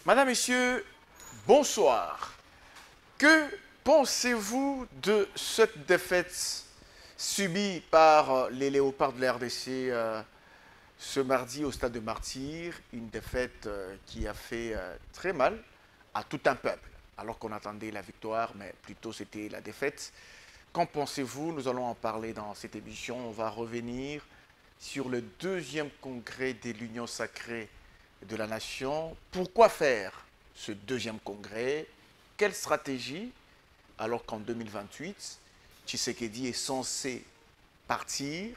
Madame, Messieurs, bonsoir. Que pensez-vous de cette défaite subie par les Léopards de la RDC ce mardi au stade de Martyrs? Une défaite qui a fait très mal à tout un peuple, alors qu'on attendait la victoire, mais plutôt c'était la défaite. Qu'en pensez-vous? Nous allons en parler dans cette émission. On va revenir sur le deuxième congrès de l'Union sacrée de la nation. Pourquoi faire ce deuxième congrès? Quelle stratégie? Alors qu'en 2028, Tshisekedi est censé partir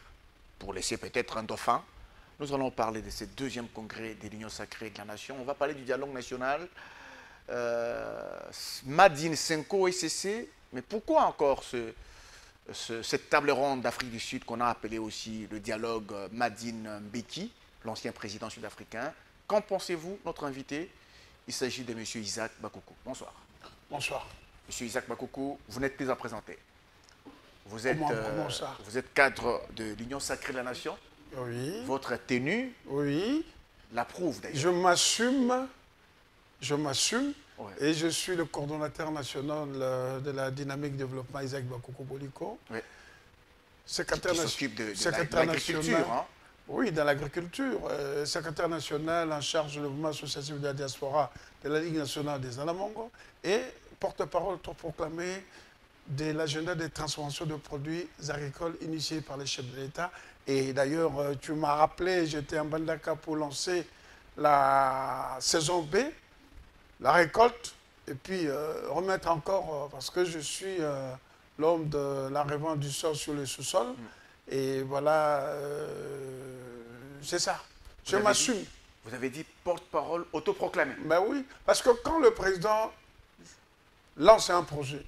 pour laisser peut-être un dauphin. Nous allons parler de ce deuxième congrès de l'Union sacrée de la nation. On va parler du dialogue national. Madine Senko ECC. Mais pourquoi encore cette table ronde d'Afrique du Sud qu'on a appelée aussi le dialogue Madine Mbeki, l'ancien président sud-africain? Qu'en pensez-vous, notre invité? Il s'agit de M. Isaac Bakoukou. Bonsoir. Bonsoir. M. Isaac Bakoukou, vous n'êtes plus à présenter. Vous êtes, Comment ça? vous êtes cadre de l'Union sacrée de la nation. Oui. Votre tenue Oui. l'approuve d'ailleurs. Je m'assume. Ouais. Et je suis le coordonnateur national de la dynamique développement Isaac Bakoukou Boliko. Oui. Secrétaire qui s'occupe de secrétaire l'agriculture. national. Hein? Oui, dans l'agriculture. Secrétaire national en charge du mouvement associatif de la diaspora de la Ligue nationale des Alamongo et porte-parole proclamé de l'agenda de transformation de produits agricoles initié par les chefs de l'État. Et d'ailleurs, tu m'as rappelé, j'étais en Bandaka pour lancer la saison B, la récolte, et puis remettre encore, parce que je suis l'homme de la revente du sol sur le sous-sol. Et voilà, c'est ça. Je m'assume. Vous avez dit porte-parole autoproclamé. Ben oui, parce que quand le président lance un projet,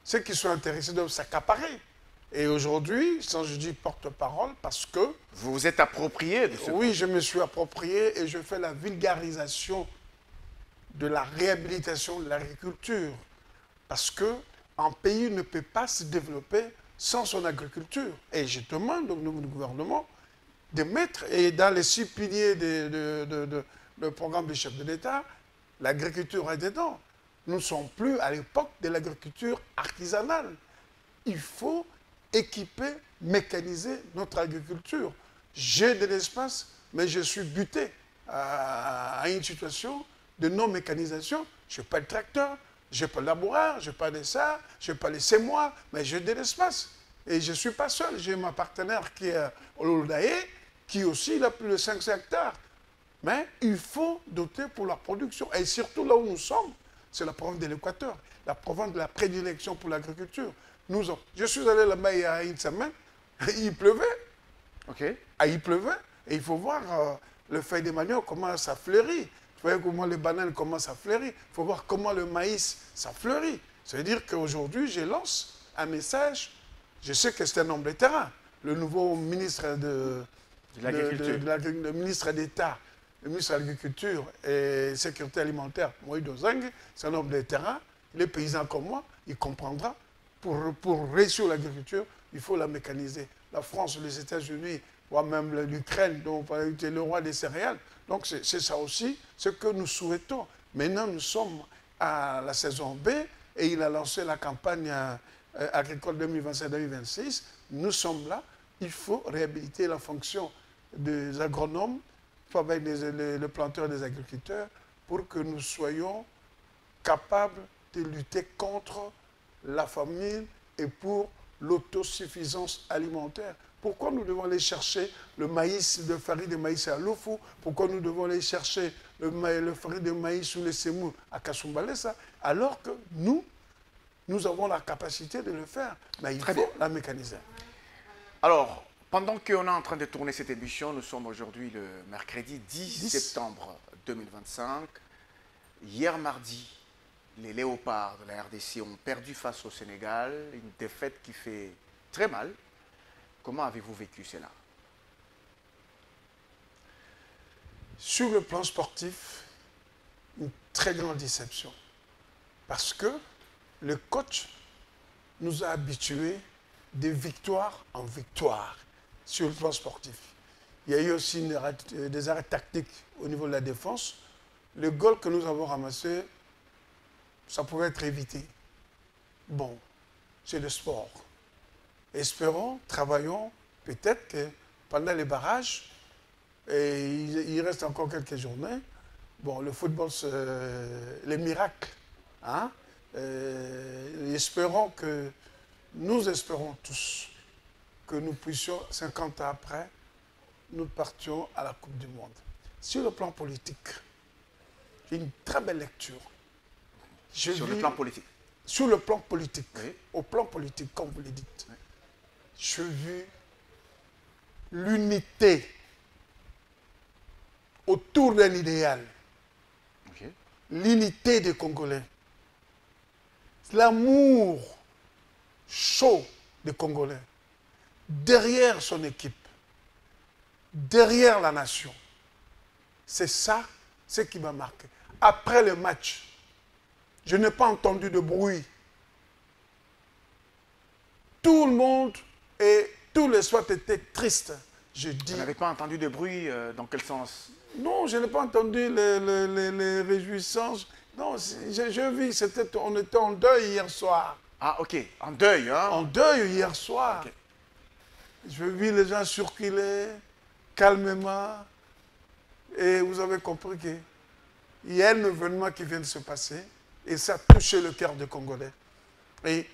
ceux qui sont intéressés doivent s'accaparer. Et aujourd'hui, sans je dis porte-parole, parce que... Vous vous êtes approprié de ce Oui, je me suis approprié et je fais la vulgarisation de la réhabilitation de l'agriculture. Parce qu'un pays ne peut pas se développer sans son agriculture. Et je demande au nouveau gouvernement de mettre, et dans les 6 piliers de programme du chef de l'État, l'agriculture est dedans. Nous ne sommes plus à l'époque de l'agriculture artisanale. Il faut équiper, mécaniser notre agriculture. J'ai de l'espace, mais je suis buté à une situation de non-mécanisation. Je n'ai pas de tracteur, je n'ai pas de laboureur, je n'ai pas de ça, je n'ai pas les semoirs, mais j'ai de l'espace. Et je ne suis pas seul. J'ai ma partenaire qui est Ololdae, qui aussi a plus de 5 hectares. Mais il faut doter pour la production. Et surtout là où nous sommes, c'est la province de l'Équateur, la province de la prédilection pour l'agriculture. Je suis allé là-bas il y a une semaine, il pleuvait. Ok. Il pleuvait. Et il faut voir le feuille de manioc, comment ça fleurit. Tu vois comment les bananes commencent à fleurir. Il faut voir comment le maïs, ça fleurit. Ça veut dire qu'aujourd'hui, je lance un message. Je sais que c'est un homme de terrain. Le nouveau ministre de l'Agriculture, le ministre d'État, le ministre de l'Agriculture et Sécurité alimentaire, Moïse Dozang, c'est un homme de terrain. Il est paysan comme moi, il comprendra. Pour réussir l'agriculture, il faut la mécaniser. La France, les États-Unis, voire même l'Ukraine, dont on était le roi des céréales. Donc c'est ça aussi ce que nous souhaitons. Maintenant, nous sommes à la saison B et il a lancé la campagne agricole 2025-2026. Nous sommes là. Il faut réhabiliter la fonction des agronomes, avec les planteurs et les agriculteurs, pour que nous soyons capables de lutter contre la famine et pour l'autosuffisance alimentaire. Pourquoi nous devons aller chercher le maïs, le farine de maïs à Lofu? Pourquoi nous devons aller chercher le farine de maïs ou les semoux à Kasumbalesa, alors que nous avons la capacité de le faire? Mais il faut la mécaniser. Alors, pendant qu'on est en train de tourner cette émission, nous sommes aujourd'hui le mercredi 10 septembre 2025. Hier mardi, les Léopards de la RDC ont perdu face au Sénégal, une défaite qui fait très mal. Comment avez-vous vécu cela? Sur le plan sportif, une très grande déception. Parce que le coach nous a habitués de victoire en victoire sur le plan sportif. Il y a eu aussi des arrêts tactiques au niveau de la défense. le goal que nous avons ramassé, ça pouvait être évité. Bon, c'est le sport. Espérons, travaillons, peut-être que pendant les barrages, et il reste encore quelques journées, bon, le football, les miracles, hein? Espérons que, nous espérons tous que nous puissions, 50 ans après, nous partions à la Coupe du Monde. Sur le plan politique, j'ai une très belle lecture. Sur le plan politique. Sur le plan politique, Oui. au plan politique, comme vous le dites, oui. J'ai vu l'unité autour d'un idéal. Okay. L'unité des Congolais. L'amour chaud des Congolais. Derrière son équipe. Derrière la nation. C'est ça, ce qui m'a marqué. Après le match, je n'ai pas entendu de bruit. Tout le monde et tous les soirs étaient tristes. Je dis. Vous n'avez pas entendu de bruit, dans quel sens? Non, je n'ai pas entendu les réjouissances. Non, je vis, on était en deuil hier soir. Ah, ok, en deuil, hein? En deuil hier soir. Okay. Je vis les gens circuler calmement. Et vous avez compris qu'il y a un événement qui vient de se passer. Et ça a touché le cœur des Congolais. Et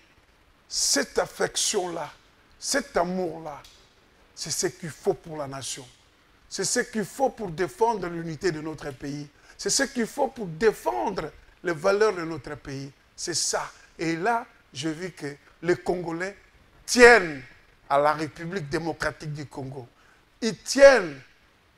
cette affection-là, cet amour-là, c'est ce qu'il faut pour la nation. C'est ce qu'il faut pour défendre l'unité de notre pays. C'est ce qu'il faut pour défendre les valeurs de notre pays. C'est ça. Et là, je vis que les Congolais tiennent à la République démocratique du Congo. Ils tiennent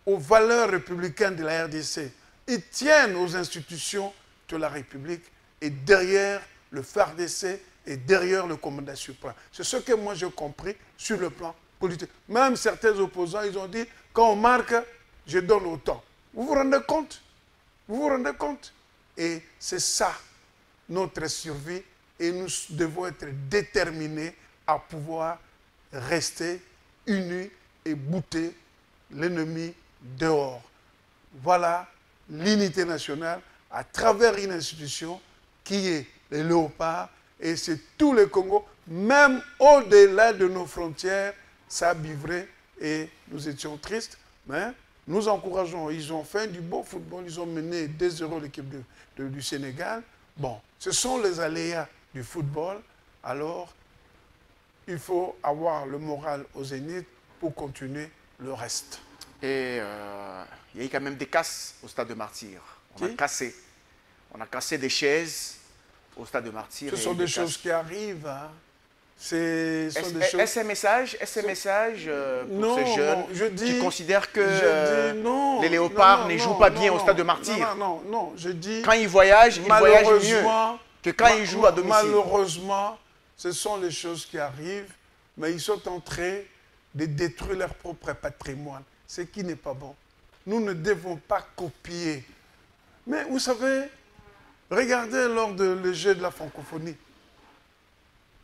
aux valeurs républicaines de la RDC. Ils tiennent aux institutions de la République. Et derrière le FARDC et derrière le commandant suprême. C'est ce que moi j'ai compris sur le plan politique. Même certains opposants, ils ont dit, quand on marque, je donne autant. Vous vous rendez compte? Vous vous rendez compte? Et c'est ça, notre survie. Et nous devons être déterminés à pouvoir rester unis et bouter l'ennemi dehors. Voilà l'unité nationale à travers une institution qui est le Léopard. Et c'est tout le Congo, même au-delà de nos frontières, ça vivrait et nous étions tristes. Mais nous encourageons. Ils ont fait du beau football. Ils ont mené 2-0 l'équipe du Sénégal. Bon, ce sont les aléas du football. Alors, il faut avoir le moral au zénith pour continuer le reste. Et il y a eu quand même des casses au stade de Martyrs. On a cassé des chaises au stade de Martyrs. Ce sont des choses qui arrivent. Hein. Est-ce un message pour ces jeunes qui considèrent que les Léopards ne jouent pas bien au stade de Martyrs? Non, je dis... Quand ils voyagent mieux que quand ils jouent à domicile. Malheureusement, ce sont les choses qui arrivent, mais ils sont en train de détruire leur propre patrimoine, ce qui n'est pas bon. Nous ne devons pas copier. Mais vous savez, regardez lors le jeu de la francophonie.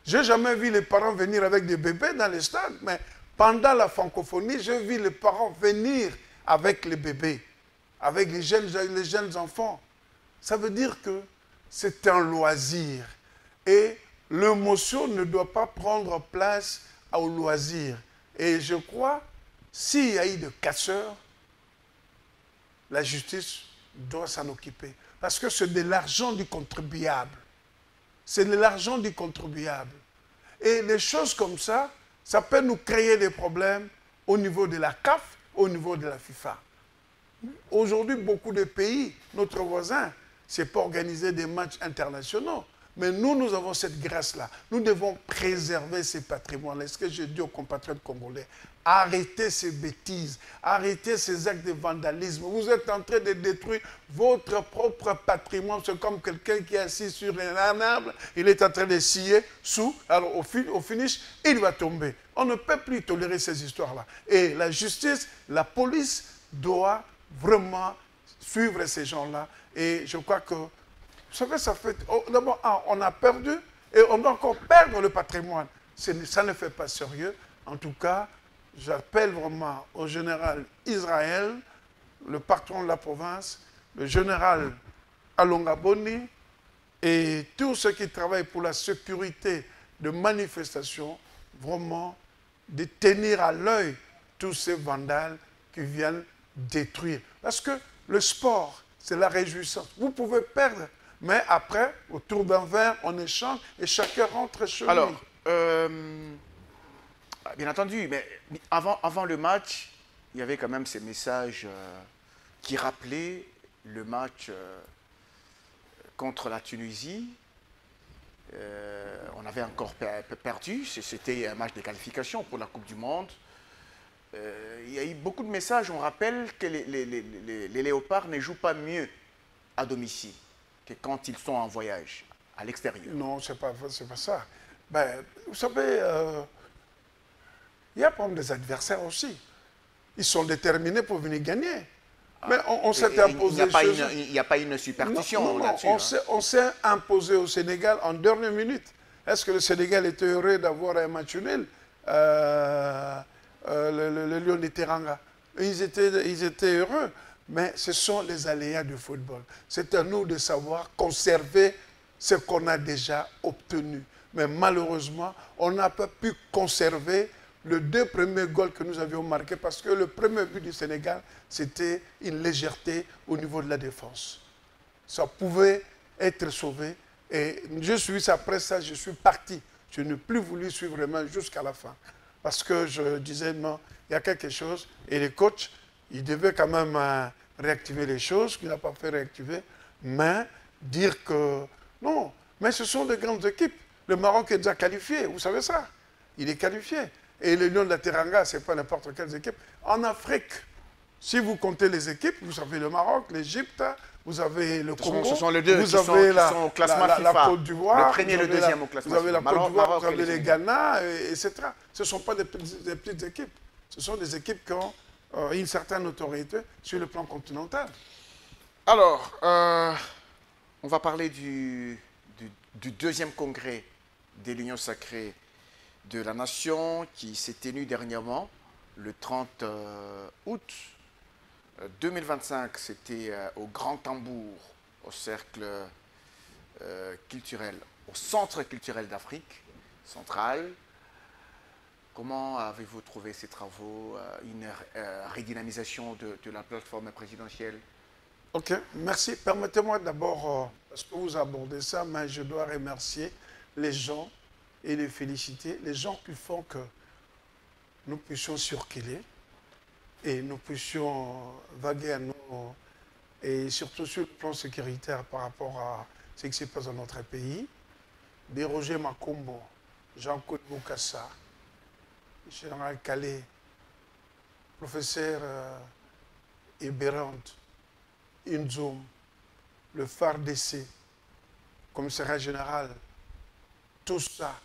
Je n'ai jamais vu les parents venir avec des bébés dans les stades, mais pendant la francophonie, j'ai vu les parents venir avec les bébés, avec les jeunes enfants. Ça veut dire que c'est un loisir. Et l'émotion ne doit pas prendre place au loisir. Et je crois, s'il y a eu des casseurs, la justice doit s'en occuper. Parce que c'est de l'argent du contribuable. C'est de l'argent du contribuable. Et les choses comme ça, ça peut nous créer des problèmes au niveau de la CAF, au niveau de la FIFA. Aujourd'hui, beaucoup de pays, notre voisin, c'est pas organiser des matchs internationaux. Mais nous avons cette grâce-là. Nous devons préserver ces patrimoines. Est-ce que je dis aux compatriotes congolais, arrêtez ces bêtises, arrêtez ces actes de vandalisme. Vous êtes en train de détruire votre propre patrimoine. C'est comme quelqu'un qui est assis sur un arbre, il est en train de scier sous, alors au finish, il va tomber. On ne peut plus tolérer ces histoires-là. Et la justice, la police doit vraiment suivre ces gens-là. Et je crois que vous savez, ça fait... D'abord, on a perdu et on doit encore perdre le patrimoine. Ça ne fait pas sérieux. En tout cas, j'appelle vraiment au général Israël, le patron de la province, le général Alonga Boni et tous ceux qui travaillent pour la sécurité de manifestations, vraiment de tenir à l'œil tous ces vandales qui viennent détruire. Parce que le sport, c'est la réjouissance. Vous pouvez perdre, mais après, autour d'un verre, on échange et chacun rentre chez lui. Alors, bien entendu, mais avant le match, il y avait quand même ces messages qui rappelaient le match contre la Tunisie. On avait encore perdu, c'était un match de qualification pour la Coupe du Monde. Il y a eu beaucoup de messages, on rappelle que les léopards ne jouent pas mieux à domicile que quand ils sont en voyage, à l'extérieur. Non, c'est pas ça. Ben, vous savez, il y a pas des adversaires aussi. Ils sont déterminés pour venir gagner. Mais on s'est imposé. Il n'y a pas une superstition là-dessus. On s'est imposé au Sénégal en dernière minute. Est-ce que le Sénégal était heureux d'avoir un match nul le Lion de Teranga? Ils étaient heureux. Mais ce sont les aléas du football. C'est à nous de savoir conserver ce qu'on a déjà obtenu. Mais malheureusement, on n'a pas pu conserver les 2 premiers goals que nous avions marqués parce que le premier but du Sénégal, c'était une légèreté au niveau de la défense. Ça pouvait être sauvé. Et je suis après ça, je suis parti. Je n'ai plus voulu suivre vraiment jusqu'à la fin. Parce que je disais, non, il y a quelque chose. Et les coachs, ils devaient quand même réactiver les choses, qu'il n'a pas fait réactiver. Mais dire que, non, mais ce sont de grandes équipes. Le Maroc est déjà qualifié, vous savez ça. Il est qualifié. Et le Lion de la Teranga, ce n'est pas n'importe quelle équipe. En Afrique, si vous comptez les équipes, vous avez le Maroc, l'Égypte, vous avez le Congo, ce sont les deux vous avez qui sont au classement FIFA. la Côte d'Ivoire, le premier et le deuxième au classement vous avez la FIFA. Côte d'Ivoire, vous Maroc avez les Ghana, etc. Ce ne sont pas des petites équipes. Ce sont des équipes qui ont une certaine autorité sur le plan continental. Alors, on va parler du deuxième congrès de l'Union sacrée de la Nation qui s'est tenu dernièrement, le 30 août 2025. C'était au Grand Tambour, au cercle culturel, au Centre culturel d'Afrique centrale. Comment avez-vous trouvé ces travaux, une redynamisation de la plateforme présidentielle? Ok, merci. Permettez-moi d'abord, parce que vous abordez ça, mais je dois remercier les gens et les féliciter, les gens qui font que nous puissions circuler et nous puissions vaguer à nous, et surtout sur le plan sécuritaire par rapport à ce qui se passe dans notre pays. Des Roger Makombo, Jean-Claude Boukassa, Général Calais, professeur Eberand, Inzoum, le phare d'essai, commissariat général, tout ça,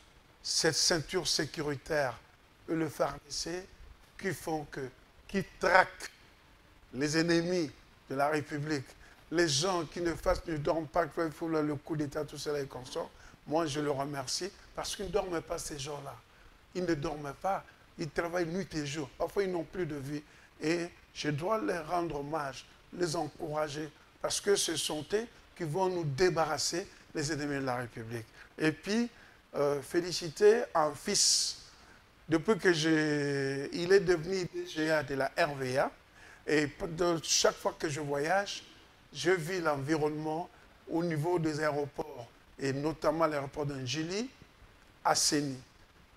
cette ceinture sécuritaire et le phare d'essai qui font que, qui traquent les ennemis de la République, les gens qui ne dorment pas, qui font le coup d'État, tout cela est consort. Moi, je le remercie parce qu'ils ne dorment pas, ces gens-là. Ils ne dorment pas, ils travaillent nuit et jour. Parfois, ils n'ont plus de vie. Et je dois leur rendre hommage, les encourager, parce que ce sont eux qui vont nous débarrasser des ennemis de la République. Et puis, féliciter un fils. Depuis que il est devenu DGA de la RVA, et chaque fois que je voyage, je vis l'environnement au niveau des aéroports, et notamment l'aéroport d'Angili, à Séni.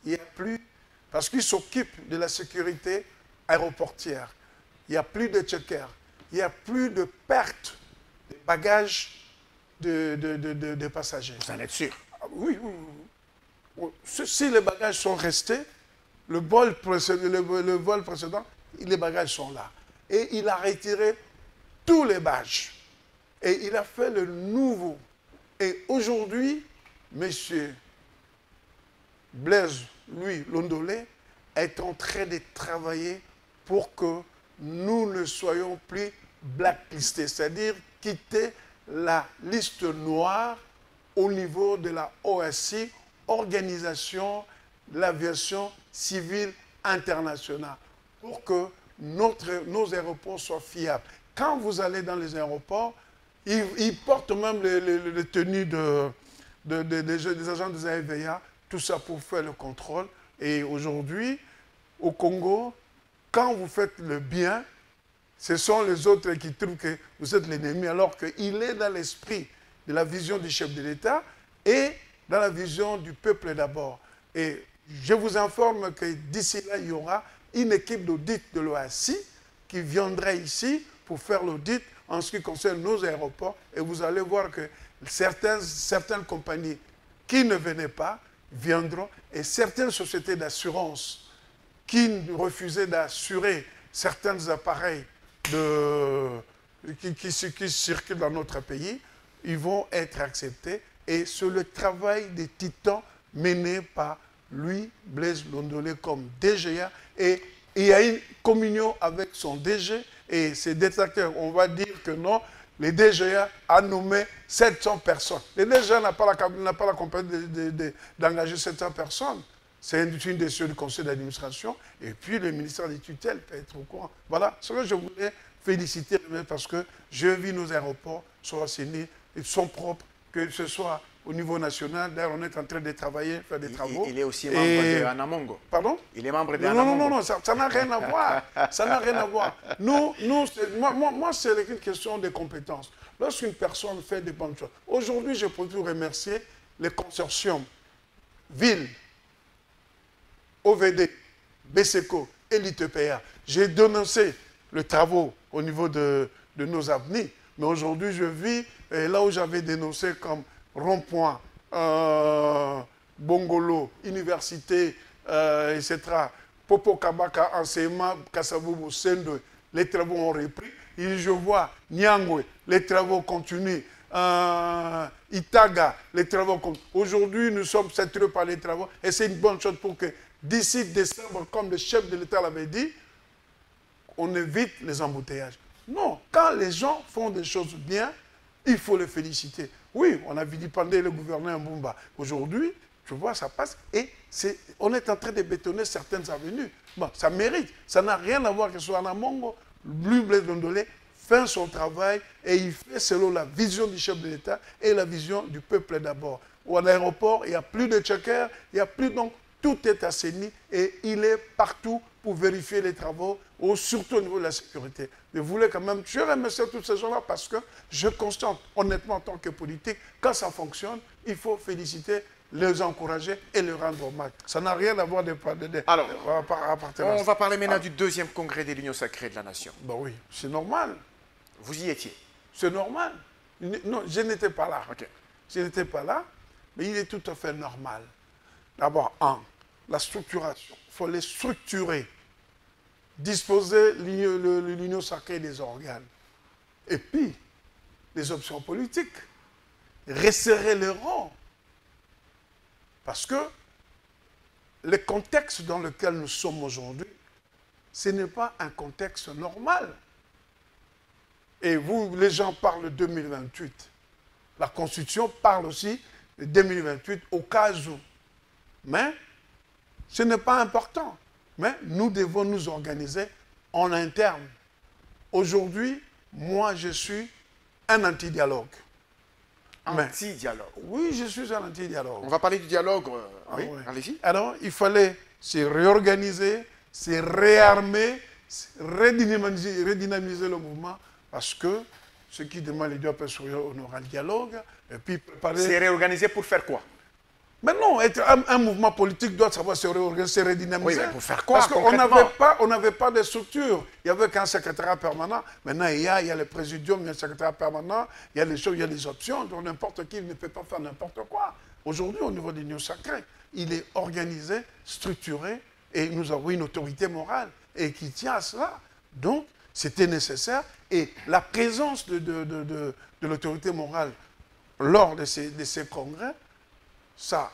Il n'y a plus, parce qu'ils s'occupent de la sécurité aéroportière, il n'y a plus de checkers, il n'y a plus de perte de bagages de passagers. Vous en êtes sûr? Oui, oui, oui. Si les bagages sont restés, le vol précédent, les bagages sont là. Et il a retiré tous les badges. Et il a fait le nouveau. Et aujourd'hui, M. Blaise, lui, Londolé, est en train de travailler pour que nous ne soyons plus blacklistés, c'est-à-dire quitter la liste noire au niveau de la OSI, Organisation de l'Aviation Civile Internationale, pour que nos aéroports soient fiables. quand vous allez dans les aéroports, ils portent même les tenues des agents des AFVA, tout ça pour faire le contrôle. Et aujourd'hui, au Congo, quand vous faites le bien, ce sont les autres qui trouvent que vous êtes l'ennemi, alors qu'il est dans l'esprit de la vision du chef de l'État et dans la vision du peuple d'abord. Et je vous informe que d'ici là, il y aura une équipe d'audit de l'OACI qui viendrait ici pour faire l'audit en ce qui concerne nos aéroports. Et vous allez voir que certaines compagnies qui ne venaient pas viendront, et certaines sociétés d'assurance qui refusaient d'assurer certains appareils qui circulent dans notre pays, ils vont être acceptés. Et c'est le travail des titans mené par lui, Blaise Londolé, comme DGA. Et il y a une communion avec son DG. Et ces détracteurs, on va dire que non, les DGA a nommé 700 personnes. Les DGA n'a pas la compétence d'engager 700 personnes. C'est une décision du conseil d'administration. Et puis le ministère des tutelles peut être au courant. Voilà ce que je voulais féliciter parce que je vis nos aéroports sont assainis, ils sont propres, que ce soit au niveau national. D'ailleurs, on est en train de travailler, faire des travaux. Il est aussi membre de Anamongo. Pardon? Il est membre de Anamongo. Non, ça n'a rien à voir. Ça n'a rien à voir. Moi, c'est une question de compétences. Lorsqu'une personne fait des bonnes choses, aujourd'hui, je peux vous remercier les consortiums Ville, OVD, BSECO et l'ITPA. J'ai dénoncé les travaux au niveau de nos avenues, mais aujourd'hui, je vis là où j'avais dénoncé comme rond-point, Bongolo, université, etc. Popo Kabaka, enseignement, Kassaboubou, Sendo, les travaux ont repris. Et je vois Nyangwe, les travaux continuent. Itaga, les travaux continuent. Aujourd'hui, nous sommes saturés par les travaux et c'est une bonne chose pour que d'ici décembre, comme le chef de l'État l'avait dit, on évite les embouteillages. Non, quand les gens font des choses bien, il faut les féliciter. Oui, on a vilipendé le gouverneur Mbumba. Aujourd'hui, tu vois, ça passe et on est en train de bétonner certaines avenues. Bon, ça mérite. Ça n'a rien à voir que ce soit Anamongo. Lui, Blaise Londolé, fait son travail et il fait selon la vision du chef de l'État et la vision du peuple d'abord. Ou à l'aéroport, il n'y a plus de checkers, il n'y a plus donc tout est assaini et il est partout pour vérifier les travaux, surtout au niveau de la sécurité. Je voulais quand même, je remercie tous ces gens-là parce que je constate honnêtement en tant que politique, quand ça fonctionne, il faut féliciter, les encourager et les rendre hommage. Ça n'a rien à voir Alors, appartenance. on va parler maintenant du deuxième congrès de l'Union sacrée de la Nation. Ben oui, c'est normal. Vous y étiez? C'est normal. Non, je n'étais pas là. Okay. Je n'étais pas là, mais il est tout à fait normal. D'abord, la structuration. Il faut les structurer. Disposer l'union sacrée des organes. Et puis, les options politiques. Resserrer les rangs. Parce que le contexte dans lequel nous sommes aujourd'hui, ce n'est pas un contexte normal. Et vous, les gens parlent de 2028. La Constitution parle aussi de 2028 au cas où. Mais ce n'est pas important. Mais nous devons nous organiser en interne. Aujourd'hui, moi, je suis un anti-dialogue. Anti-dialogue. Oui, je suis un anti-dialogue. On va parler du dialogue. Oui, oui. Allez-y. Alors, il fallait se réorganiser, se réarmer, redynamiser le mouvement, parce que ceux qui demandent les deux personnes, on aura le dialogue, et puis préparer... Se réorganiser pour faire quoi? Mais non, un mouvement politique doit savoir se réorganiser, se redynamiser. Oui, mais pour faire quoi? Parce qu'on n'avait pas de structure. Il n'y avait qu'un secrétariat permanent. Maintenant, il y a le présidium, il y a le secrétariat permanent, il y a les choses, il y a des options. Donc n'importe qui ne peut pas faire n'importe quoi. Aujourd'hui, au niveau de l'Union sacrée, il est organisé, structuré, et nous avons une autorité morale et qui tient à cela. Donc, c'était nécessaire. Et la présence de l'autorité morale lors de ces congrès, ça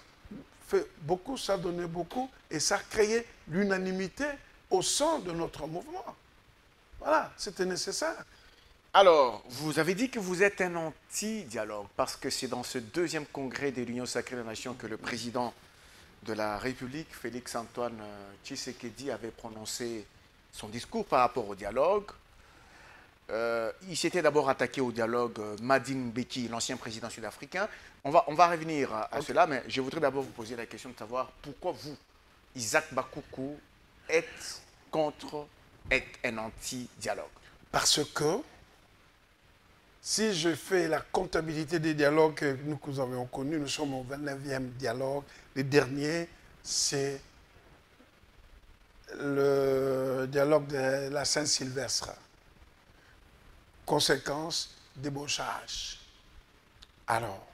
fait beaucoup, ça donnait beaucoup, et ça créait l'unanimité au sein de notre mouvement. Voilà, c'était nécessaire. Alors, vous avez dit que vous êtes un anti-dialogue, parce que c'est dans ce deuxième congrès de l'Union sacrée des nations que le président de la République, Félix-Antoine Tshisekedi, avait prononcé son discours par rapport au dialogue. il s'était d'abord attaqué au dialogue Madine Beki, l'ancien président sud-africain. On va revenir à cela, mais je voudrais d'abord vous poser la question de savoir pourquoi vous, Isaac Bakoukou, êtes contre, êtes un anti-dialogue. Parce que si je fais la comptabilité des dialogues que nous avons connus, nous sommes au 29e dialogue. Le dernier, c'est le dialogue de la Saint-Sylvestre. Conséquence, débauchage. Alors,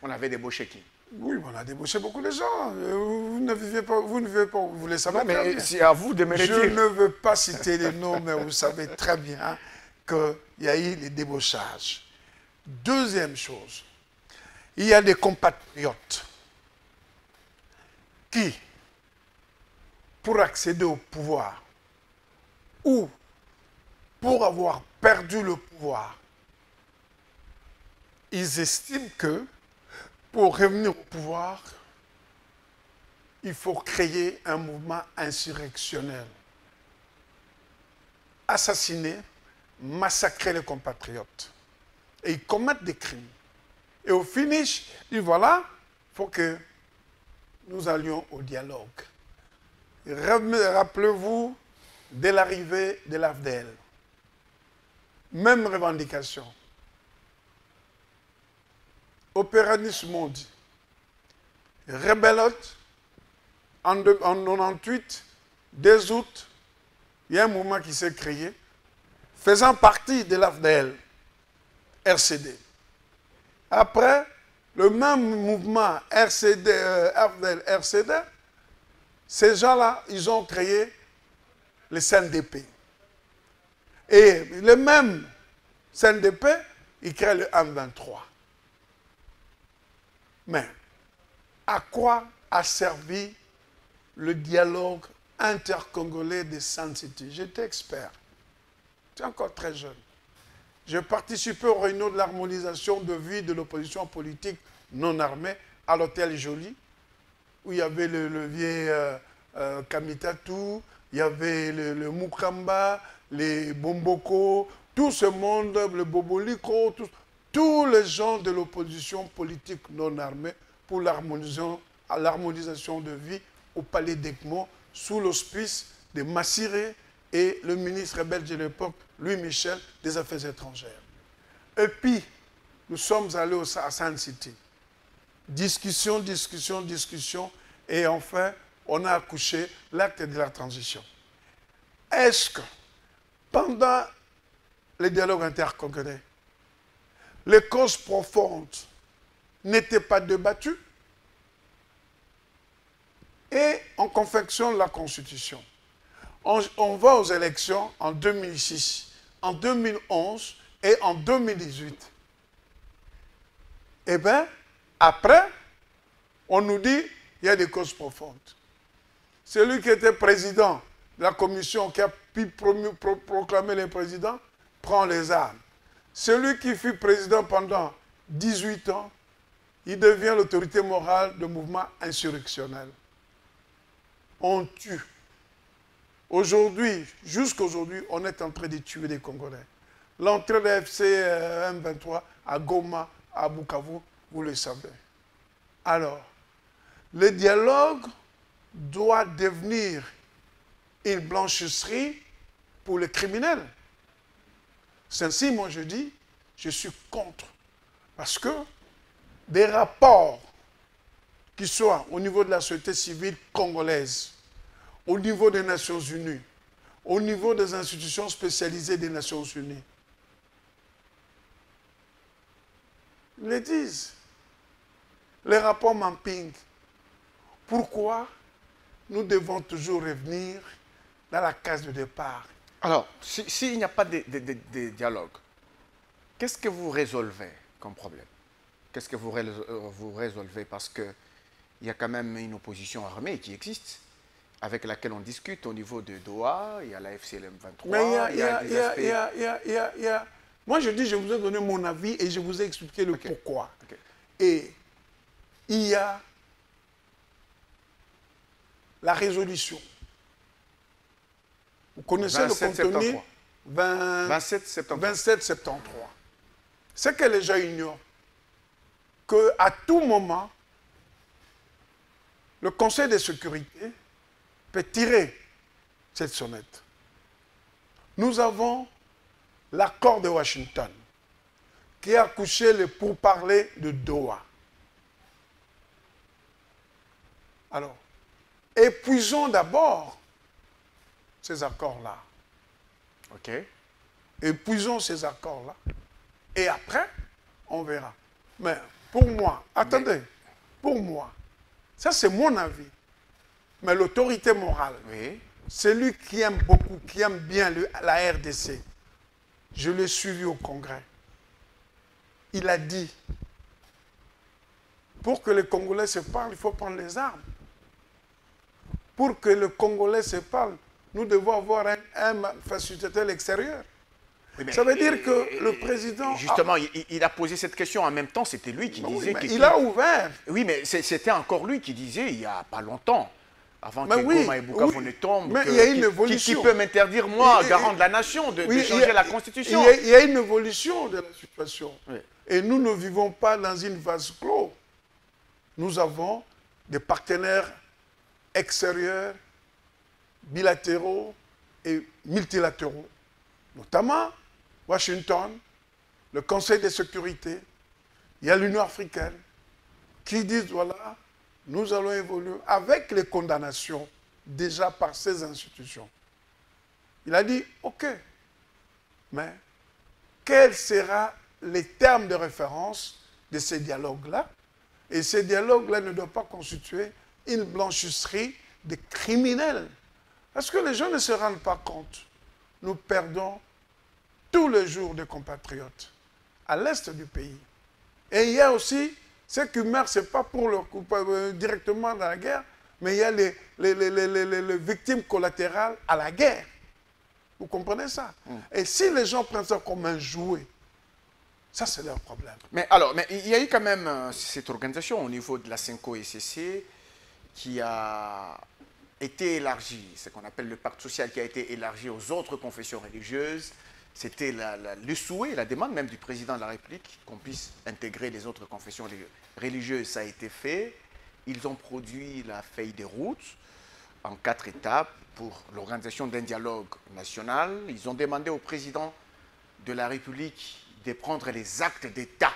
on avait débauché qui? Oui, on a débauché beaucoup de gens. Vous ne vivez pas, vous le savez très bien. C'est à vous de me le dire. Je ne veux pas citer les noms, mais vous savez très bien qu'il y a eu les débauchages. Deuxième chose, il y a des compatriotes qui, pour accéder au pouvoir ou pour avoir perdu le pouvoir, ils estiment que pour revenir au pouvoir, il faut créer un mouvement insurrectionnel. Assassiner, massacrer les compatriotes. Et ils commettent des crimes. Et au finish, ils disent voilà, il faut que nous allions au dialogue. Rappelez-vous de l'arrivée de l'AFDL. Même revendication. Opéranis Mondi. Rebellote, en 98, 2 août, il y a un mouvement qui s'est créé, faisant partie de l'AFDL, RCD. Après, le même mouvement RCD, AFDL, RCD, ces gens-là, ils ont créé le CNDP. Et le même CNDP, ils créent le M23. Mais à quoi a servi le dialogue intercongolais de Sun City? J'étais expert. J'étais encore très jeune. J'ai participé aux réunions de l'harmonisation de vie de l'opposition politique non armée à l'hôtel Joly, où il y avait le levier Kamitatou, il y avait le Mukamba, les Bomboko, tout ce monde, le Boboliko, tous les gens de l'opposition politique non armée pour l'harmonisation de vie au palais d'Egmont sous l'auspice de Massiré et le ministre belge de l'époque, Louis Michel, des Affaires étrangères. Et puis, nous sommes allés à Sun City. Discussion, discussion, discussion, et enfin, on a accouché l'acte de la transition. Est-ce que, pendant les dialogues intercongolais, les causes profondes n'étaient pas débattues et on confectionne la Constitution. On va aux élections en 2006, en 2011 et en 2018. Eh bien, après, on nous dit qu'il y a des causes profondes. Celui qui était président de la commission qui a pu proclamer les présidents prend les armes. Celui qui fut président pendant 18 ans, il devient l'autorité morale de mouvement insurrectionnel. On tue. Aujourd'hui, jusqu'aujourd'hui, on est en train de tuer des Congolais. L'entrée de FC M23 à Goma, à Bukavu, vous le savez. Alors, le dialogue doit devenir une blanchisserie pour les criminels. C'est ainsi, moi je dis, je suis contre. Parce que des rapports qui soient au niveau de la société civile congolaise, au niveau des Nations Unies, au niveau des institutions spécialisées des Nations Unies, ils le disent. Les rapports Mamping. Pourquoi nous devons toujours revenir dans la case de départ? Alors, s'il n'y a pas de dialogue, qu'est-ce que vous résolvez comme problème? Qu'est-ce que vous résolvez? Parce qu'il y a quand même une opposition armée qui existe, avec laquelle on discute au niveau de Doha, il y a la FCLM23, Mais il y a des aspects... Moi, je dis, je vous ai donné mon avis et je vous ai expliqué le pourquoi. Okay. Et il y a la résolution. Vous connaissez le contenu 27-73. C'est que les gens ignorent qu'à tout moment, le Conseil de sécurité peut tirer cette sonnette. Nous avons l'accord de Washington qui a accouché le pourparlers de Doha. Alors, épuisons d'abord ces accords-là. OK. Épuisons ces accords-là. Et après, on verra. Mais pour moi, attendez, pour moi, ça c'est mon avis. Mais l'autorité morale, Oui. celui qui aime beaucoup, qui aime bien la RDC, je l'ai suivi au Congrès. Il a dit, pour que les Congolais se parlent, il faut prendre les armes. Pour que les Congolais se parlent, nous devons avoir un facilitateur extérieur. Oui, Ça veut dire que le président... Justement, il a posé cette question en même temps, c'était lui qui disait... il a ouvert. Oui, mais c'était encore lui qui disait, il n'y a pas longtemps, avant Mais que oui, Goma et Bukavu ne tombent, mais il y a une évolution. Qui peut m'interdire, moi, garant de la nation, de changer la Constitution. Il y a une évolution de la situation. Oui. Et nous ne vivons pas dans une vase clos. Nous avons des partenaires extérieurs, bilatéraux et multilatéraux, notamment Washington, le Conseil de sécurité, il y a l'Union africaine, qui disent, voilà, nous allons évoluer avec les condamnations déjà par ces institutions. Il a dit, OK, mais quels seront les termes de référence de ces dialogues-là? Et ces dialogues-là ne doivent pas constituer une blanchisserie de criminels. Parce que les gens ne se rendent pas compte. Nous perdons tous les jours des compatriotes à l'est du pays. Et il y a aussi ceux qui meurent, ce n'est pas pour directement dans la guerre, mais il y a les victimes collatérales à la guerre. Vous comprenez ça? Et si les gens prennent ça comme un jouet, ça c'est leur problème. Mais alors, mais il y a eu quand même cette organisation au niveau de la CENCO-ECC qui a été élargie, ce qu'on appelle le pacte social qui a été élargi aux autres confessions religieuses. C'était le souhait, la demande même du président de la République qu'on puisse intégrer les autres confessions religieuses. Ça a été fait. Ils ont produit la feuille de route en 4 étapes pour l'organisation d'un dialogue national. Ils ont demandé au président de la République de prendre les actes d'État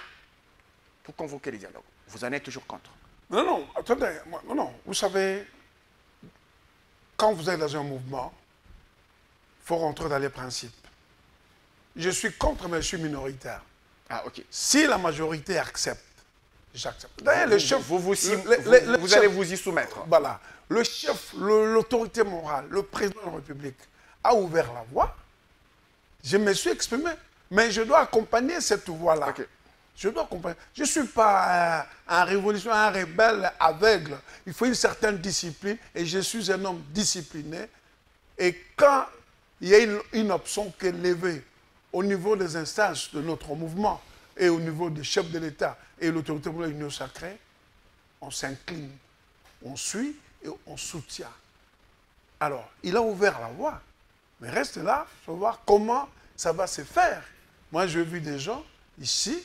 pour convoquer les dialogues. Vous en êtes toujours contre? Non, non, attendez. Non, vous savez, quand vous êtes dans un mouvement, il faut rentrer dans les principes. Je suis contre, mais je suis minoritaire. Ah, ok. Si la majorité accepte, j'accepte. D'ailleurs, le chef, vous allez vous y soumettre. Voilà. Le chef, l'autorité morale, le président de la République a ouvert la voie. Je me suis exprimé. Mais je dois accompagner cette voie-là. Okay. Je dois accompagner. Je ne suis pas un révolutionnaire, un rebelle aveugle. Il faut une certaine discipline et je suis un homme discipliné. Et quand il y a une option qui est levée au niveau des instances de notre mouvement et au niveau des chefs de l'État et l'autorité de l'Union sacrée, on s'incline, on suit et on soutient. Alors, il a ouvert la voie. Mais reste là, il faut voir comment ça va se faire. Moi, j'ai vu des gens ici,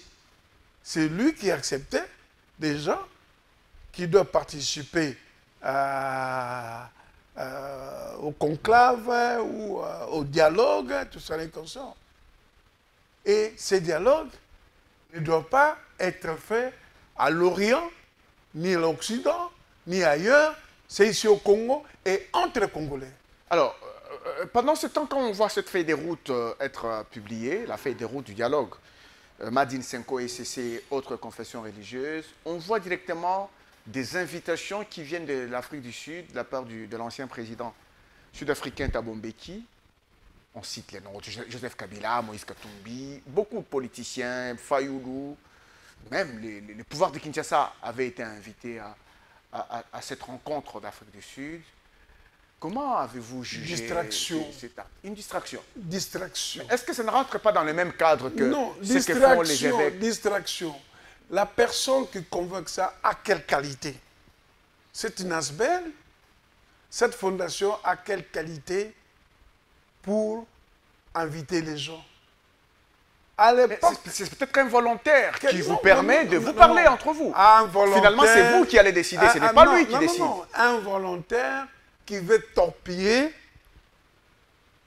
c'est lui qui acceptait des gens qui doivent participer au conclave ou au dialogue, tout ça, les consort. Et ces dialogues ne doivent pas être faits à l'Orient, ni à l'Occident, ni ailleurs. C'est ici au Congo et entre Congolais. Alors, pendant ce temps, quand on voit cette feuille de route être publiée, la feuille de route du dialogue, Madine Senko et CC, autres confessions religieuses, on voit directement des invitations qui viennent de l'Afrique du Sud, de la part de l'ancien président sud-africain Thabo Mbeki. On cite les noms, Joseph Kabila, Moïse Katumbi, beaucoup de politiciens, Fayoulou, même les pouvoirs de Kinshasa avaient été invités à cette rencontre d'Afrique du Sud. Comment avez-vous jugé cet acte? Une distraction. Distraction. Est-ce que ça ne rentre pas dans le même cadre que ce que font les évêques? Distraction. La personne qui convoque ça a quelle qualité? C'est une asbel. Cette fondation a quelle qualité pour inviter les gens. À Mais l'époque, c'est peut-être un volontaire qui vous non, permet non, de non, vous non, parler non. entre vous. Un volontaire, Finalement, c'est vous qui allez décider, ce n'est pas non, lui qui non, décide. non, un volontaire qui veut torpiller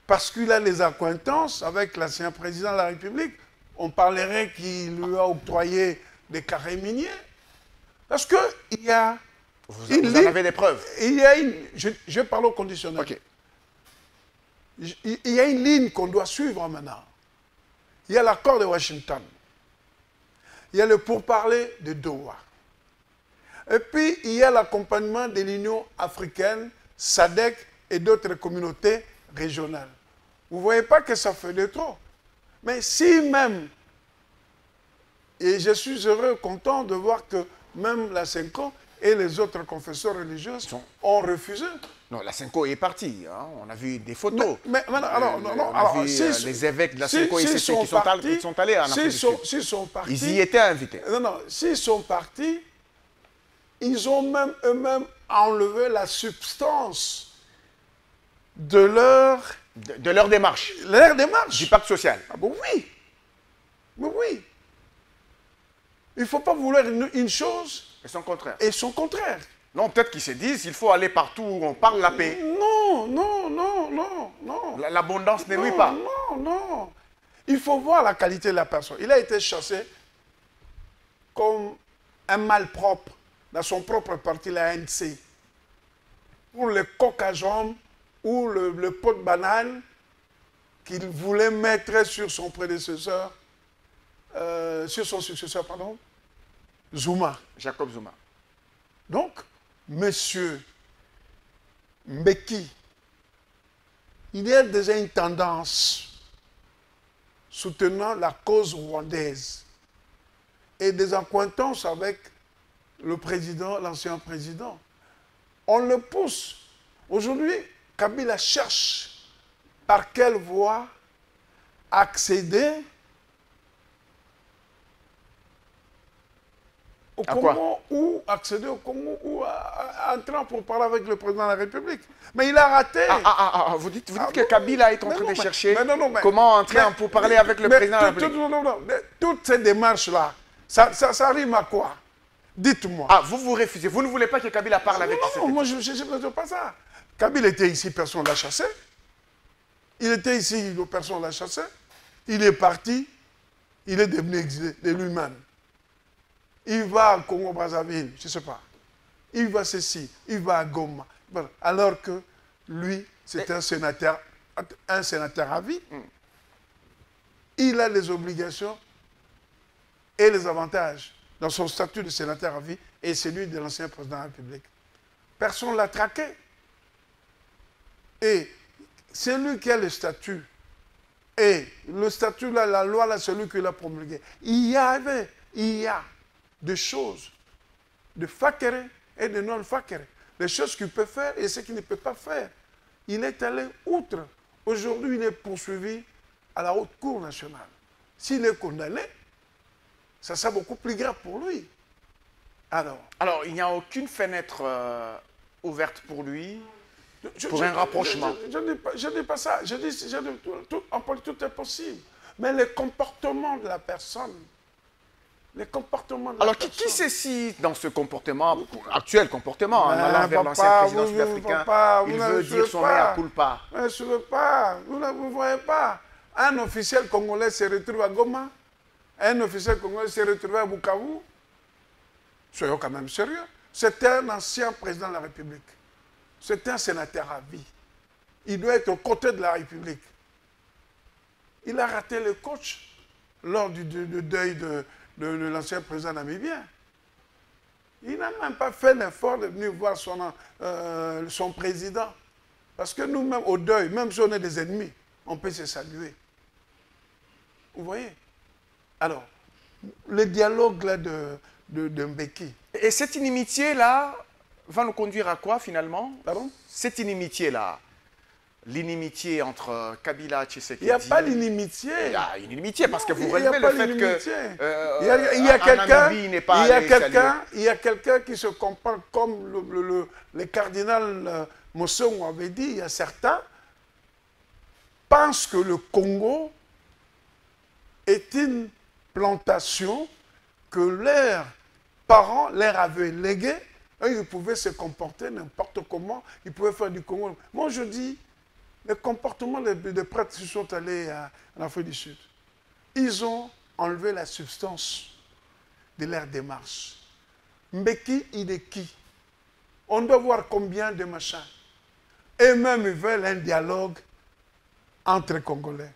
parce qu'il a les accointances avec l'ancien président de la République. On parlerait qu'il lui a octroyé des carrés miniers. Parce qu'il y a Vous en avez des preuves. il y a une... Je parle au conditionnel. Ok. Il y a une ligne qu'on doit suivre maintenant. Il y a l'accord de Washington. Il y a le pourparler de Doha. Et puis, il y a l'accompagnement de l'Union africaine, SADC et d'autres communautés régionales. Vous ne voyez pas que ça fait de trop. Mais si même, et je suis heureux, content de voir que même la CENCO et les autres confesseurs religieux ont refusé. Non, la CENCO est partie. Hein. On a vu des photos. Mais alors, non, On a vu les évêques de la CENCO et CC qui sont allés en Afrique du Sud. S'ils sont partis, Ils y étaient invités. non, s'ils sont partis, ils ont même eux-mêmes enlevé la substance de leur démarche. démarche. Du pacte social. Ah bon, oui. Mais oui. Il ne faut pas vouloir une chose Et son contraire. et son contraire. Non, peut-être qu'ils se disent qu'il faut aller partout où on parle la paix. Non, non, non, non, non. L'abondance ne nuit Non, pas. non, non. Il faut voir la qualité de la personne. Il a été chassé comme un malpropre dans son propre parti, la ANC. Pour le coq à jambes ou le pot de banane qu'il voulait mettre sur son prédécesseur, sur son successeur, pardon, Zuma. Jacob Zuma. Donc, monsieur Mbeki, il y a déjà une tendance soutenant la cause rwandaise et des accointances avec le président, l'ancien président. On le pousse. Aujourd'hui, Kabila cherche par quelle voie accéder au Congo ou accéder au Congo ou entrer pour parler avec le président de la République. Mais il a raté. Vous dites que Kabila est en train de chercher comment entrer pour parler mais, avec le président de la République. Non. Toutes ces démarches-là, ça rime à quoi? Dites-moi. Ah, vous refusez. Vous ne voulez pas que Kabila parle avec Tshisekedi? Non, moi je ne veux pas ça. Kabila était ici, personne ne l'a chassé. Il était ici, personne ne l'a chassé. Il est parti, il est devenu exilé de lui-même. Il va au Congo-Brazzaville, je ne sais pas. Il va ceci, il va à Goma. Voilà. Alors que lui, c'est un sénateur à vie. Il a les obligations et les avantages dans son statut de sénateur à vie et celui de l'ancien président de la République. Personne ne l'a traqué. Et c'est lui qui a le statut. Et le statut, là, la loi, là, c'est lui qui l'a promulgué. Il y a des choses de fakere et de non-fakere. Des choses qu'il peut faire et ce qu'il ne peut pas faire. Il est allé outre. Aujourd'hui, il est poursuivi à la haute cour nationale. S'il est condamné, ça sera beaucoup plus grave pour lui. Alors, il n'y a aucune fenêtre ouverte pour lui, pour un rapprochement. Je ne dis pas ça. En politique, tout est possible. Mais le comportement de la personne, qui sait si dans ce comportement, actuel comportement, en allant vers l'ancien président sud-africain, il veut dire son mea culpa? Je ne veux pas. Vous ne voyez pas. Un officiel congolais se retrouve à Goma. Un officiel congolais s'est retrouvé à Bukavu. Soyons quand même sérieux. C'était un ancien président de la République. C'était un sénateur à vie. Il doit être aux côtés de la République. Il a raté le coach lors du deuil de l'ancien président namibien. Il n'a même pas fait l'effort de venir voir son président. Parce que nous-mêmes, au deuil, même si on est des ennemis, on peut se saluer. Vous voyez? Alors, le dialogue là de Mbeki. Et cette inimitié-là va nous conduire à quoi finalement? Pardon? Cette inimitié-là, l'inimitié entre Kabila et Tshisekedi. Il n'y a pas d'inimitié. Il y a une inimitié parce que vous relevez le fait que il y a quelqu'un qui se comporte comme le cardinal Mossongo avait dit, il y a certains pensent que le Congo est une plantation que leurs parents leur avaient léguée. Ils pouvaient se comporter n'importe comment, ils pouvaient faire du Congo. Moi, je dis, le comportement des prêtres qui sont allés en Afrique du Sud, ils ont enlevé la substance de leur démarche. Mbeki, il est qui? On doit voir combien de machins. Et même, ils veulent un dialogue entre Congolais.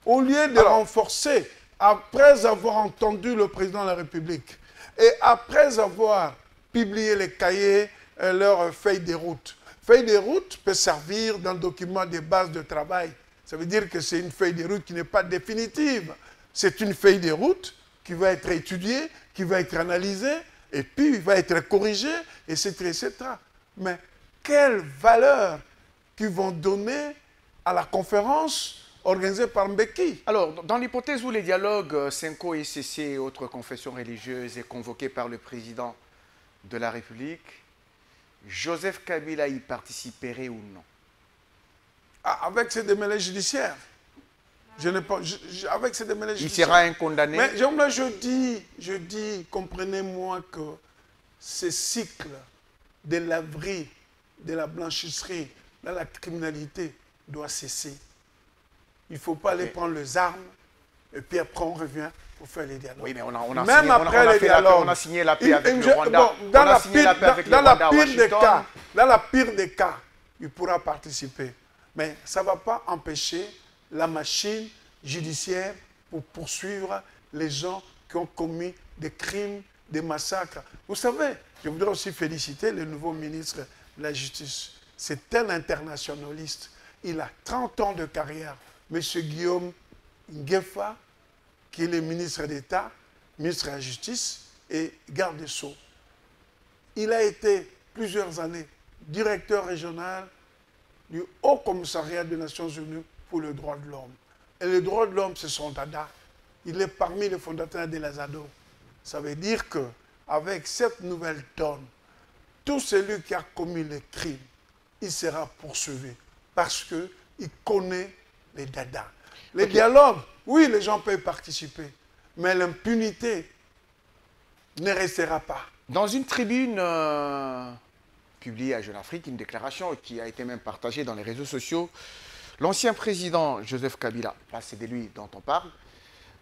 Au lieu de renforcer, après avoir entendu le président de la République, et après avoir publié les cahiers, leurs feuilles de route. Feuille de route peut servir d'un document de base de travail. Ça veut dire que c'est une feuille de route qui n'est pas définitive. C'est une feuille de route qui va être étudiée, qui va être analysée, et puis il va être corrigée, etc., etc. Mais quelle valeur qu'ils vont donner à la conférence organisée par Mbeki? Alors, dans l'hypothèse où les dialogues Senko, ICC et autres confessions religieuses est convoqué par le président de la République, Joseph Kabila y participerait ou non? Avec ces démêlés judiciaires. Avec ces démêlés Il judiciaires. sera un condamné? Mais je dis, comprenez-moi que ce cycle de laverie, de la blanchisserie, de la criminalité doit cesser. Il ne faut pas aller prendre les armes et puis après on revient pour faire les dialogues. Oui, mais on a signé la paix avec le Rwanda. Dans la pire des cas, il pourra participer. Mais ça ne va pas empêcher la machine judiciaire pour poursuivre les gens qui ont commis des crimes, des massacres. Vous savez, je voudrais aussi féliciter le nouveau ministre de la Justice. C'est un internationaliste. Il a 30 ans de carrière. M. Guillaume Ngefa, qui est le ministre d'État, ministre de la Justice et garde des Sceaux. Il a été plusieurs années directeur régional du Haut Commissariat des Nations Unies pour les droits de l'homme. Et les droits de l'homme, c'est son dada. Il est parmi les fondateurs de l'AZADO. Ça veut dire qu'avec cette nouvelle donne, tout celui qui a commis les crimes, il sera poursuivi parce qu'il connaît les dadas. Les dialogues, oui, les gens peuvent participer, mais l'impunité ne restera pas. Dans une tribune publiée à Jeune Afrique, une déclaration qui a été même partagée dans les réseaux sociaux, l'ancien président Joseph Kabila, là c'est de lui dont on parle,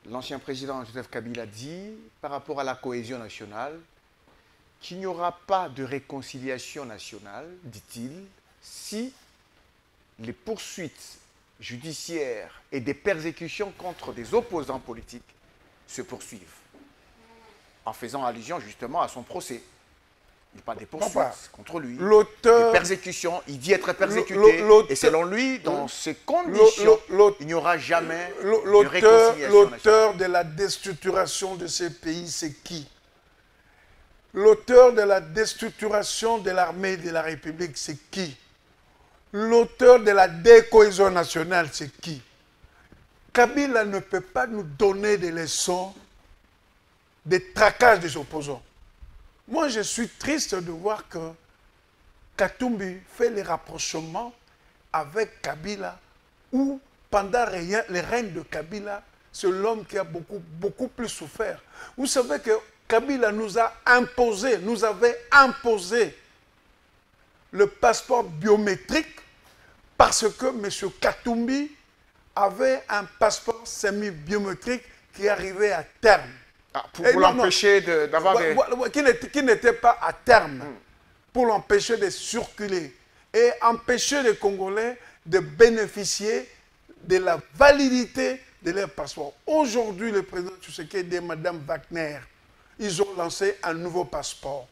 l'ancien président Joseph Kabila dit, par rapport à la cohésion nationale, qu'il n'y aura pas de réconciliation nationale, dit-il, si les poursuites judiciaires et des persécutions contre des opposants politiques se poursuivent. En faisant allusion justement à son procès. Il n'y a pas des poursuites contre lui, des persécutions, il dit être persécuté, et selon lui, dans ces conditions, il n'y aura jamais de réconciliation nationale. L'auteur de la déstructuration de ces pays, c'est qui? L'auteur de la déstructuration de l'armée de la République, c'est qui? L'auteur de la décohésion nationale, c'est qui? Kabila ne peut pas nous donner des leçons de traquage des opposants. Moi, je suis triste de voir que Katumbi fait les rapprochements avec Kabila, où pendant les règnes de Kabila, c'est l'homme qui a beaucoup plus souffert. Vous savez que Kabila nous avait imposé le passeport biométrique parce que M. Katumbi avait un passeport semi-biométrique qui arrivait à terme. Ah, pour l'empêcher d'avoir des... Qui n'était pas à terme, pour l'empêcher de circuler et empêcher les Congolais de bénéficier de la validité de leur passeport. Aujourd'hui, le président Tshisekedi et Mme Wagner, ils ont lancé un nouveau passeport.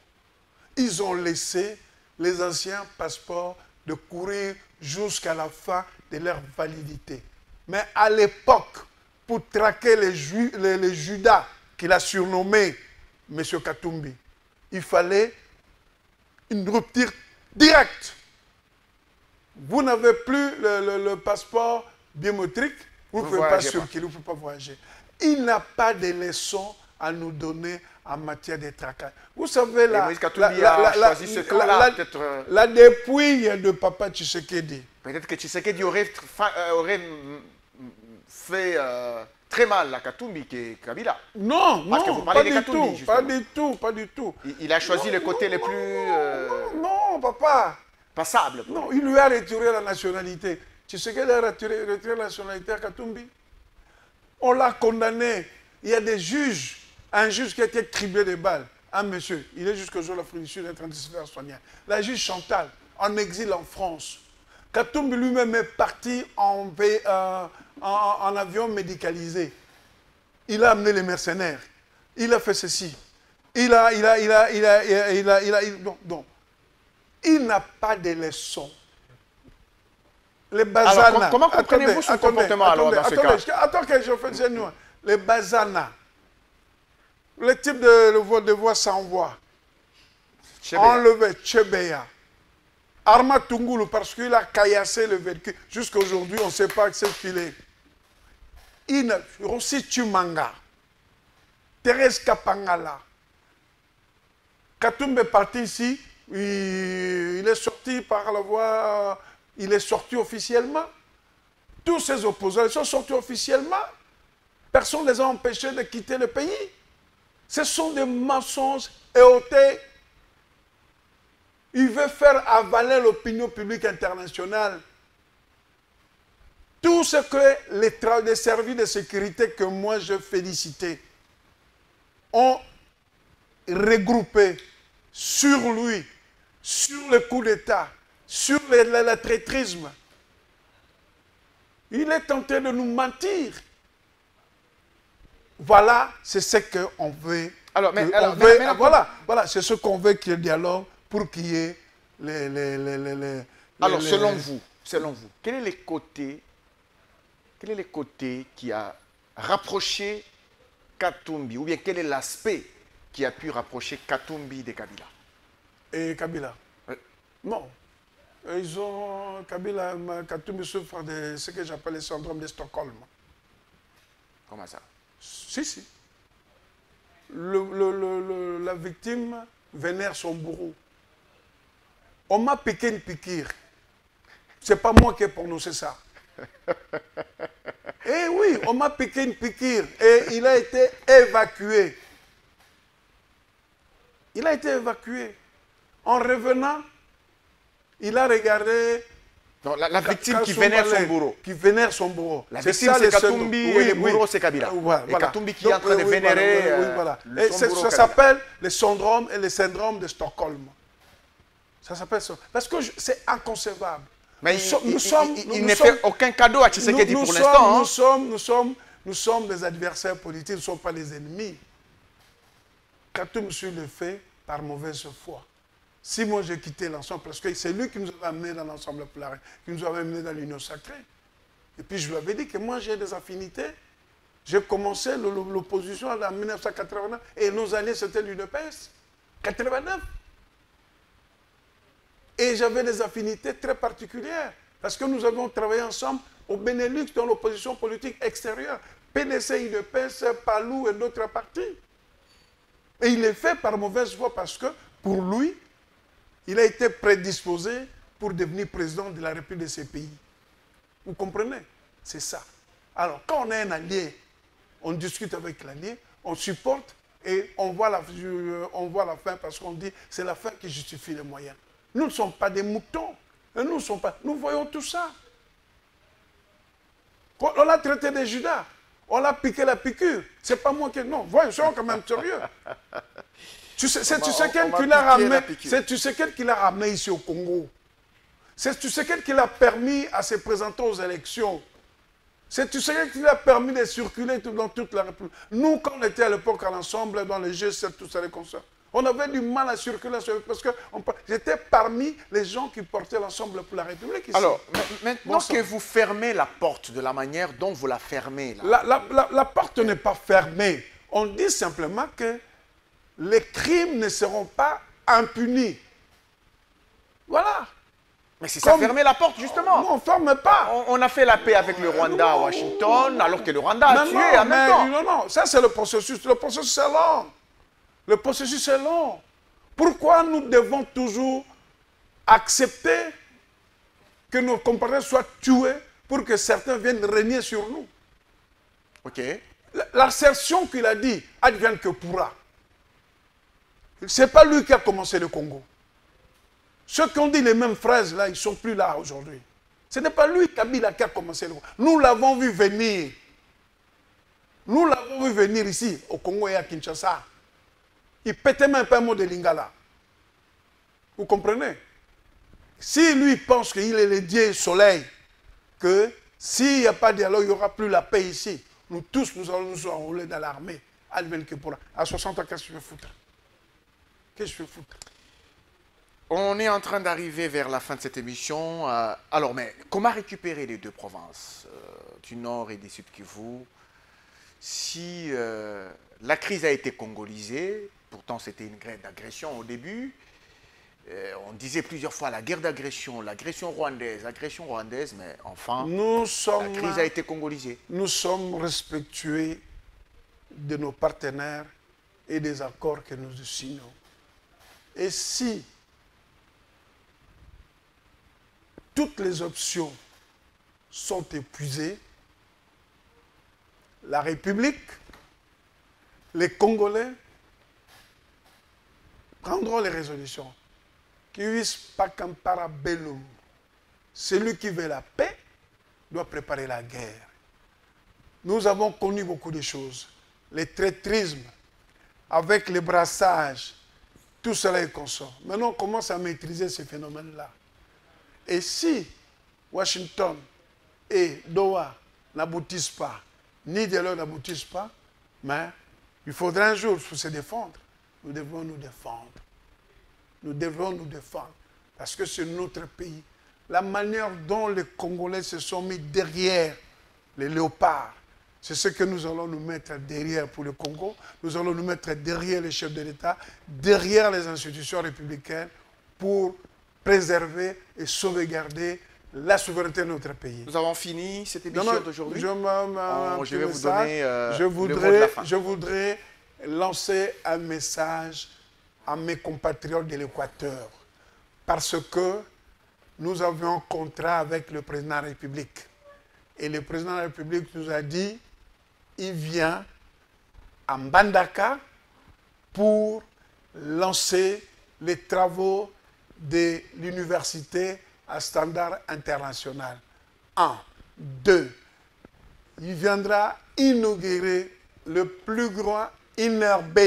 Ils ont laissé les anciens passeports de courir jusqu'à la fin de leur validité. Mais à l'époque, pour traquer les Judas qu'il a surnommé M. Katumbi, il fallait une rupture directe. Vous n'avez plus le passeport biométrique, vous ne pouvez pas circuler, vous ne pouvez pas voyager. Il n'a pas de leçons à nous donner en matière de tracas. Vous savez, Moïse Katumbi a choisi ce camp-là, peut-être... la dépouille de Papa Tshisekedi. Peut-être que Tshisekedi aurait fait très mal à Katumbi que Kabila. Non, Parce que non, vous parlez pas de du Katumbi, tout, justement. pas du tout, pas du tout. Il a choisi le côté le plus Non, papa. passable. Non, il lui a retiré la nationalité. Tshisekedi a retiré la nationalité à Katumbi. On l'a condamné. Il y a des juges. Un juge qui a été criblé de balles. Un monsieur, il est jusqu'au jour de l'Afrique du Sud en train de se faire soigner. La juge Chantal, en exil en France. Katumbi lui-même est parti en avion médicalisé. Il a amené les mercenaires. Il a fait ceci. Il n'a pas de leçons. Les Bazana. Alors, comment comprenez-vous son comportement alors dans ce cas? Attends que je fasse une nuance. Les Bazana. Le type de voix sans voix. Enlevé Tchebeya. Arma Tungulu, parce qu'il a caillassé le véhicule. Jusqu'à aujourd'hui, on ne sait pas ce qu'il est. Rossi Tumanga. Thérèse Kapangala. Katumbi est parti ici. Il est sorti par la voie. Il est sorti officiellement. Tous ses opposants sont sortis officiellement. Personne ne les a empêchés de quitter le pays. Ce sont des mensonges éhotés. Il veut faire avaler l'opinion publique internationale. Tout ce que les services de sécurité que moi je félicitais ont regroupé sur lui, sur le coup d'État, sur le traîtrisme. Il est tenté de nous mentir. Voilà, c'est ce qu'on veut. Voilà, c'est ce qu'on veut qu'il y ait dialogue pour qu'il y ait Alors, selon vous, quel est le côté qui a rapproché Katumbi, ou bien quel est l'aspect qui a pu rapprocher Katumbi de Kabila? Et Kabila? Non. Katumbi souffre de ce que j'appelle le syndrome de Stockholm. Comment ça? Si. La victime vénère son bourreau. On m'a piqué une piqûre. C'est pas moi qui ai prononcé ça. Eh oui, on m'a piqué une piqûre et il a été évacué. Il a été évacué. En revenant, il a regardé... Non, la victime qui vénère son bourreau. Qui vénère son bourreau. La victime, c'est Katumbi et le bourreau, c'est Kabila. Et Katumbi qui est en train de vénérer ça s'appelle le syndrome et le syndrome de Stockholm. Ça s'appelle ça. Parce que c'est inconcevable. Mais il ne fait aucun cadeau à Tshisekedi pour l'instant. Nous sommes des adversaires politiques, nous ne sommes pas les ennemis. Katumbi le fait par mauvaise foi. Si moi j'ai quitté l'ensemble, parce que c'est lui qui nous avait amenés dans l'ensemble polaire, qui nous avait amenés dans l'union sacrée. Et puis je lui avais dit que moi j'ai des affinités. J'ai commencé l'opposition en 1989 et nos alliés c'était l'UDPS. 89. Et j'avais des affinités très particulières parce que nous avons travaillé ensemble au Benelux dans l'opposition politique extérieure. PDC, UDPS, PALU et d'autres partis. Et il est fait par mauvaise foi parce que pour lui, il a été prédisposé pour devenir président de la République de ces pays. Vous comprenez? C'est ça. Alors, quand on a un allié, on discute avec l'allié, on supporte et on voit la fin parce qu'on dit c'est la fin qui justifie les moyens. Nous ne sommes pas des moutons. Et nous voyons tout ça. On l'a traité de Judas. On l'a piqué la piqûre. C'est pas moi qui... Non, voyons, soyons quand même sérieux. C'est Tshisekedi qui l'a ramené ici au Congo. C'est Tshisekedi qui l'a permis à se présenter aux élections. C'est Tshisekedi qui l'a permis de circuler dans toute la République. Nous, quand on était à l'époque à l'ensemble, dans les G7, tout ça, les concerts, on avait du mal à circuler parce que j'étais parmi les gens qui portaient l'ensemble pour la République ici. Alors, maintenant que vous fermez la porte de la manière dont vous la fermez... La porte n'est pas fermée. On dit simplement que les crimes ne seront pas impunis. Voilà. Mais c'est ça, fermer la porte, justement. Non, on ne ferme pas. On a fait la paix avec le Rwanda à Washington, alors que le Rwanda a tué en même temps. Non, ça c'est le processus. Le processus est long. Le processus est long. Pourquoi nous devons toujours accepter que nos compatriotes soient tués pour que certains viennent régner sur nous? Ok. L'assertion qu'il a dit, advienne que pourra. Ce n'est pas lui qui a commencé le Congo. Ceux qui ont dit les mêmes phrases là, ils ne sont plus là aujourd'hui. Ce n'est pas lui, Kabila, qui a commencé le Congo. Nous l'avons vu venir. Nous l'avons vu venir ici, au Congo et à Kinshasa. Il pétait même pas un mot de Lingala. Vous comprenez? Si lui pense qu'il est le Dieu soleil, que s'il n'y a pas de dialogue, il n'y aura plus la paix ici. Nous tous, nous allons nous enrôler dans l'armée. À 60 ans, qu'est-ce que je vais foutre? Qu'est-ce que je vais foutre? On est en train d'arriver vers la fin de cette émission. Alors, mais comment récupérer les deux provinces du Nord et du Sud Kivu si la crise a été congolisée? Pourtant, c'était une guerre d'agression au début. On disait plusieurs fois la guerre d'agression, l'agression rwandaise, mais enfin, la crise a été congolisée. Nous sommes respectueux de nos partenaires et des accords que nous signons. Et si toutes les options sont épuisées, la République, les Congolais prendront les résolutions. Qui vise pas qu'un parabellum. Celui qui veut la paix doit préparer la guerre. Nous avons connu beaucoup de choses. Les traîtrismes, avec les brassages, tout cela est consort. Maintenant, on commence à maîtriser ces phénomènes-là. Et si Washington et Doha n'aboutissent pas, ni dialogue n'aboutissent pas, mais il faudra un jour se défendre. Nous devons nous défendre. Nous devons nous défendre. Parce que c'est notre pays. La manière dont les Congolais se sont mis derrière les léopards, c'est ce que nous allons nous mettre derrière pour le Congo. Nous allons nous mettre derrière les chefs de l'État, derrière les institutions républicaines pour préserver et sauvegarder la souveraineté de notre pays. Nous avons fini cette émission d'aujourd'hui. Je vais vous donner le mot de la fin. Je voudrais lancer un message à mes compatriotes de l'Équateur. Parce que nous avions un contrat avec le président de la République. Et le président de la République nous a dit, il vient à Mbandaka pour lancer les travaux de l'université à standard international. 1. 2. Il viendra inaugurer le plus grand INRB,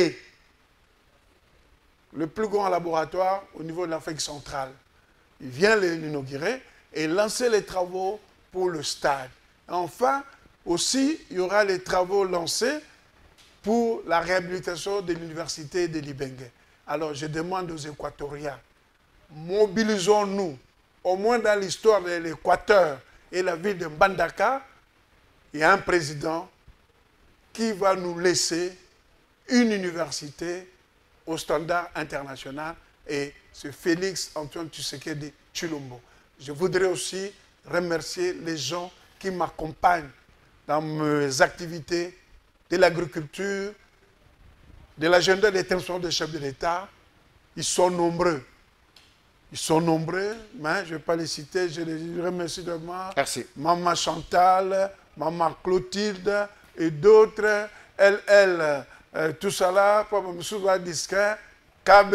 le plus grand laboratoire au niveau de l'Afrique centrale. Il vient l'inaugurer et lancer les travaux pour le stade. Enfin, aussi, il y aura les travaux lancés pour la réhabilitation de l'université de Libenge. Alors, je demande aux Équatoriens, mobilisons-nous, au moins dans l'histoire de l'Équateur et la ville de Mbandaka, il y a un président qui va nous laisser une université au standard international, et c'est Félix Antoine Tshisekedi Tshilombo. Je voudrais aussi remercier les gens qui m'accompagnent dans mes activités de l'agriculture, de l'agenda des transports des chefs de l'État. Ils sont nombreux. Ils sont nombreux, mais je ne vais pas les citer. Je les remercie de moi. Merci. Maman Chantal, Maman Clotilde et d'autres. Tout ça là, Papa Moussouba Discret, KB,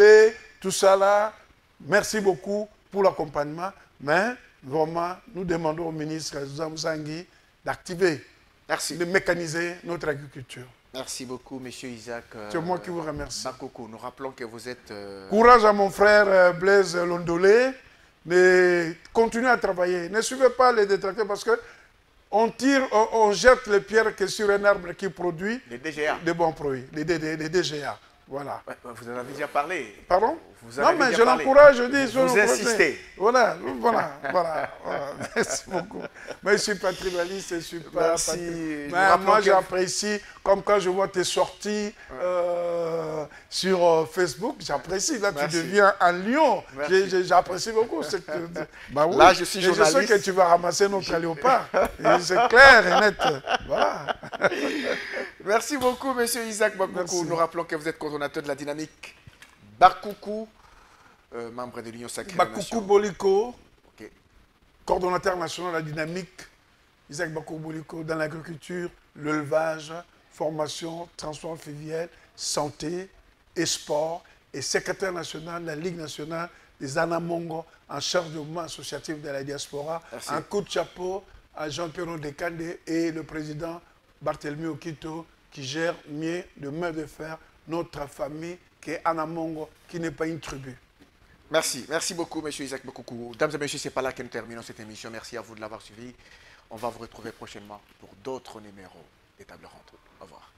tout ça là. Merci beaucoup pour l'accompagnement. Mais vraiment, nous demandons au ministre Zamzangui d'activer, de mécaniser notre agriculture. Merci beaucoup, M. Isaac. C'est moi qui vous remercie. Bakoko, nous rappelons que vous êtes... Courage à mon frère Blaise Londolé. Continuez à travailler. Ne suivez pas les détracteurs parce que on jette les pierres que sur un arbre qui produit les DGA. De bons produits, les DGA. Voilà. Vous en avez déjà parlé. Pardon? Vous en avez non, mais déjà je l'encourage, je dis. Vous insistez. Voilà. Merci beaucoup. Mais je suis pas tribaliste, je ne suis pas... Merci. Moi, j'apprécie, comme quand je vois tes sorties, sur Facebook, j'apprécie. Là, Merci. tu deviens un lion. Merci. J'apprécie beaucoup. Bah oui. Là, je suis Et je sais journaliste. que tu vas ramasser notre léopard. Et c'est clair et net. Voilà. Merci beaucoup, monsieur Isaac Bakoukou. Merci. Nous rappelons que vous êtes coordonnateur de la dynamique Bakoukou, membre de l'Union Sacrée des Bakoukou Nations. Boliko, Ok. coordonnateur national de la dynamique. Isaac Bakoukou Boliko, dans l'agriculture, l'élevage, formation, transport fluvial, santé et sport, et secrétaire national de la Ligue nationale des Anamongo en charge du mouvement associatif de la diaspora. Merci. Un coup de chapeau à Jean-Pierre Dekande et le président Barthélemy Okito qui gère mieux de main de fer notre famille qui est Anamongo, qui n'est pas une tribu. Merci. Merci beaucoup, monsieur Isaac Bakoukou. Dames et messieurs, c'est pas là que nous terminons cette émission. Merci à vous de l'avoir suivi. On va vous retrouver prochainement pour d'autres numéros des tables rondes. Au revoir.